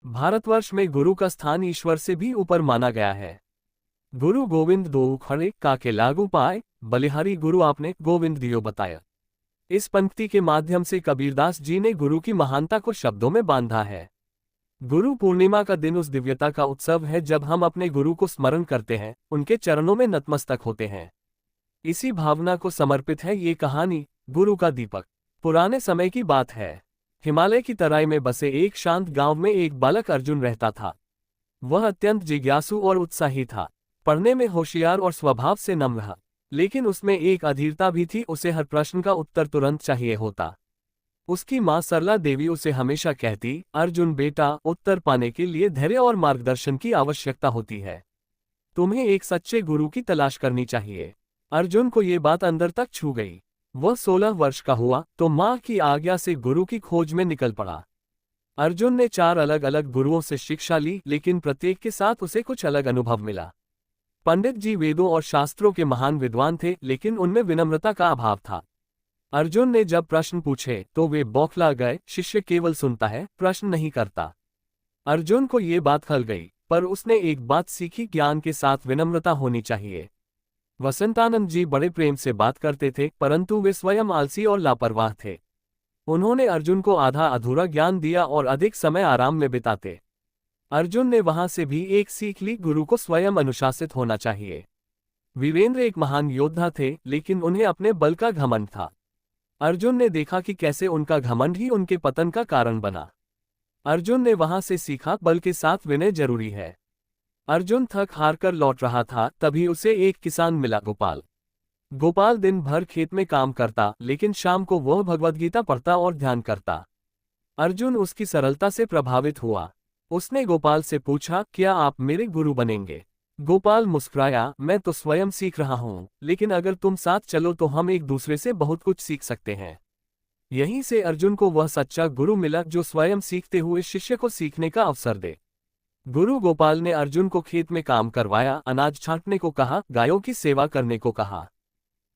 भारतवर्ष में गुरु का स्थान ईश्वर से भी ऊपर माना गया है। गुरु गोविंद दो खड़े काके लागू पाए, बलिहारी गुरु आपने गोविंद दियो बताया। इस पंक्ति के माध्यम से कबीरदास जी ने गुरु की महानता को शब्दों में बांधा है। गुरु पूर्णिमा का दिन उस दिव्यता का उत्सव है जब हम अपने गुरु को स्मरण करते हैं, उनके चरणों में नतमस्तक होते हैं। इसी भावना को समर्पित है ये कहानी, गुरु का दीपक। पुराने समय की बात है। हिमालय की तराई में बसे एक शांत गांव में एक बालक अर्जुन रहता था। वह अत्यंत जिज्ञासु और उत्साही था, पढ़ने में होशियार और स्वभाव से नम्र, लेकिन उसमें एक अधीरता भी थी, उसे हर प्रश्न का उत्तर तुरंत चाहिए होता। उसकी मां सरला देवी उसे हमेशा कहती, अर्जुन बेटा, उत्तर पाने के लिए धैर्य और मार्गदर्शन की आवश्यकता होती है। तुम्हें एक सच्चे गुरु की तलाश करनी चाहिए। अर्जुन को ये बात अंदर तक छू गई। वह 16 वर्ष का हुआ तो मां की आज्ञा से गुरु की खोज में निकल पड़ा। अर्जुन ने 4 अलग अलग गुरुओं से शिक्षा ली, लेकिन प्रत्येक के साथ उसे कुछ अलग अनुभव मिला। पंडित जी वेदों और शास्त्रों के महान विद्वान थे, लेकिन उनमें विनम्रता का अभाव था। अर्जुन ने जब प्रश्न पूछे तो वे बौखला गए। शिष्य केवल सुनता है, प्रश्न नहीं करता। अर्जुन को ये बात खल गई, पर उसने एक बात सीखी, ज्ञान के साथ विनम्रता होनी चाहिए। वसंतानंद जी बड़े प्रेम से बात करते थे, परंतु वे स्वयं आलसी और लापरवाह थे। उन्होंने अर्जुन को आधा अधूरा ज्ञान दिया और अधिक समय आराम में बिताते। अर्जुन ने वहां से भी एक सीख ली, गुरु को स्वयं अनुशासित होना चाहिए। वीरेंद्र एक महान योद्धा थे, लेकिन उन्हें अपने बल का घमंड था। अर्जुन ने देखा कि कैसे उनका घमंड ही उनके पतन का कारण बना। अर्जुन ने वहां से सीखा, बल के साथ विनय जरूरी है। अर्जुन थक हार कर लौट रहा था, तभी उसे एक किसान मिला, गोपाल। गोपाल दिन भर खेत में काम करता, लेकिन शाम को वह भगवद्गीता पढ़ता और ध्यान करता। अर्जुन उसकी सरलता से प्रभावित हुआ। उसने गोपाल से पूछा, क्या आप मेरे गुरु बनेंगे? गोपाल मुस्कुराया, मैं तो स्वयं सीख रहा हूँ, लेकिन अगर तुम साथ चलो तो हम एक दूसरे से बहुत कुछ सीख सकते हैं। यहीं से अर्जुन को वह सच्चा गुरु मिला जो स्वयं सीखते हुए शिष्य को सीखने का अवसर दे। गुरु गोपाल ने अर्जुन को खेत में काम करवाया, अनाज छांटने को कहा, गायों की सेवा करने को कहा।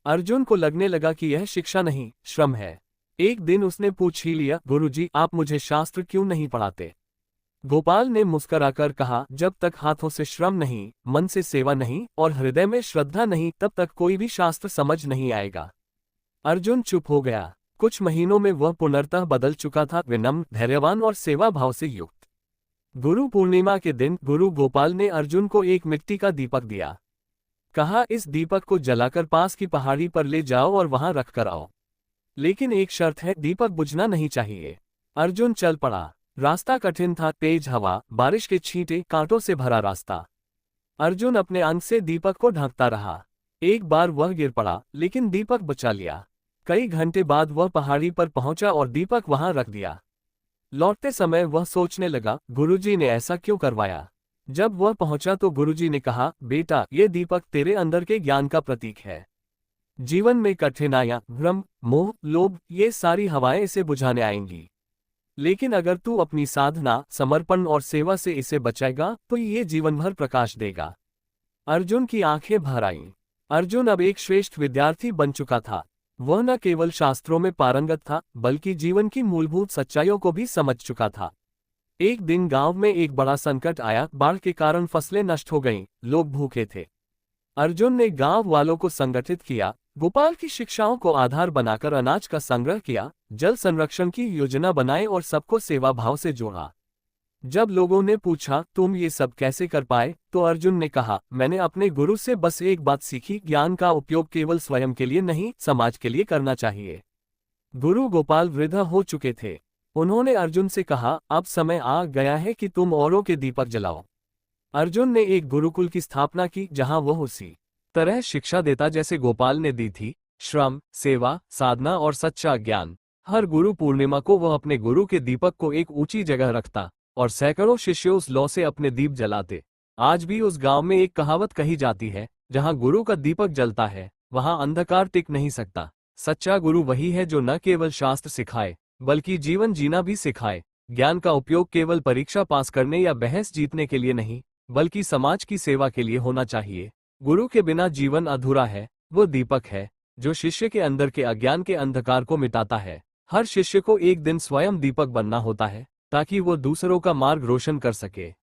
अर्जुन को लगने लगा कि यह शिक्षा नहीं, श्रम है। एक दिन उसने पूछ ही लिया, गुरुजी, आप मुझे शास्त्र क्यों नहीं पढ़ाते? गोपाल ने मुस्कुराकर कहा, जब तक हाथों से श्रम नहीं, मन से सेवा नहीं और हृदय में श्रद्धा नहीं, तब तक कोई भी शास्त्र समझ नहीं आएगा। अर्जुन चुप हो गया। कुछ महीनों में वह पुनर्तः बदल चुका था, विनम्र, धैर्यवान और सेवा भाव से युक्त। गुरु पूर्णिमा के दिन गुरु गोपाल ने अर्जुन को एक मिट्टी का दीपक दिया। कहा, इस दीपक को जलाकर पास की पहाड़ी पर ले जाओ और वहां रख कर आओ। लेकिन एक शर्त है, दीपक बुझना नहीं चाहिए। अर्जुन चल पड़ा। रास्ता कठिन था, तेज हवा, बारिश के छींटे, कांटों से भरा रास्ता। अर्जुन अपने अंग से दीपक को ढकता रहा। एक बार वह गिर पड़ा, लेकिन दीपक बचा लिया। कई घंटे बाद वह पहाड़ी पर पहुंचा और दीपक वहां रख दिया। लौटते समय वह सोचने लगा, गुरुजी ने ऐसा क्यों करवाया? जब वह पहुंचा तो गुरुजी ने कहा, बेटा, ये दीपक तेरे अंदर के ज्ञान का प्रतीक है। जीवन में कठिनाइयां, भ्रम, मोह, लोभ, ये सारी हवाएं इसे बुझाने आएंगी, लेकिन अगर तू अपनी साधना, समर्पण और सेवा से इसे बचाएगा तो ये जीवन भर प्रकाश देगा। अर्जुन की आंखें भर आईं। अर्जुन अब एक श्रेष्ठ विद्यार्थी बन चुका था। वह न केवल शास्त्रों में पारंगत था, बल्कि जीवन की मूलभूत सच्चाइयों को भी समझ चुका था। एक दिन गांव में एक बड़ा संकट आया। बाढ़ के कारण फसलें नष्ट हो गईं, लोग भूखे थे। अर्जुन ने गांव वालों को संगठित किया, गोपाल की शिक्षाओं को आधार बनाकर अनाज का संग्रह किया, जल संरक्षण की योजना बनाई और सबको सेवा भाव से जोड़ा। जब लोगों ने पूछा, तुम ये सब कैसे कर पाए, तो अर्जुन ने कहा, मैंने अपने गुरु से बस एक बात सीखी, ज्ञान का उपयोग केवल स्वयं के लिए नहीं, समाज के लिए करना चाहिए। गुरु गोपाल वृद्ध हो चुके थे। उन्होंने अर्जुन से कहा, अब समय आ गया है कि तुम औरों के दीपक जलाओ। अर्जुन ने एक गुरुकुल की स्थापना की, जहां वह उसी तरह शिक्षा देता जैसे गोपाल ने दी थी, श्रम, सेवा, साधना और सच्चा ज्ञान। हर गुरु पूर्णिमा को वह अपने गुरु के दीपक को एक ऊंची जगह रखता और सैकड़ों शिष्य उस लौ से अपने दीप जलाते। आज भी उस गांव में एक कहावत कही जाती है, जहां गुरु का दीपक जलता है, वहां अंधकार टिक नहीं सकता। सच्चा गुरु वही है जो न केवल शास्त्र सिखाए, बल्कि जीवन जीना भी सिखाए। ज्ञान का उपयोग केवल परीक्षा पास करने या बहस जीतने के लिए नहीं, बल्कि समाज की सेवा के लिए होना चाहिए। गुरु के बिना जीवन अधूरा है। वो दीपक है जो शिष्य के अंदर के अज्ञान के अंधकार को मिटाता है। हर शिष्य को एक दिन स्वयं दीपक बनना होता है, ताकि वो दूसरों का मार्ग रोशन कर सके।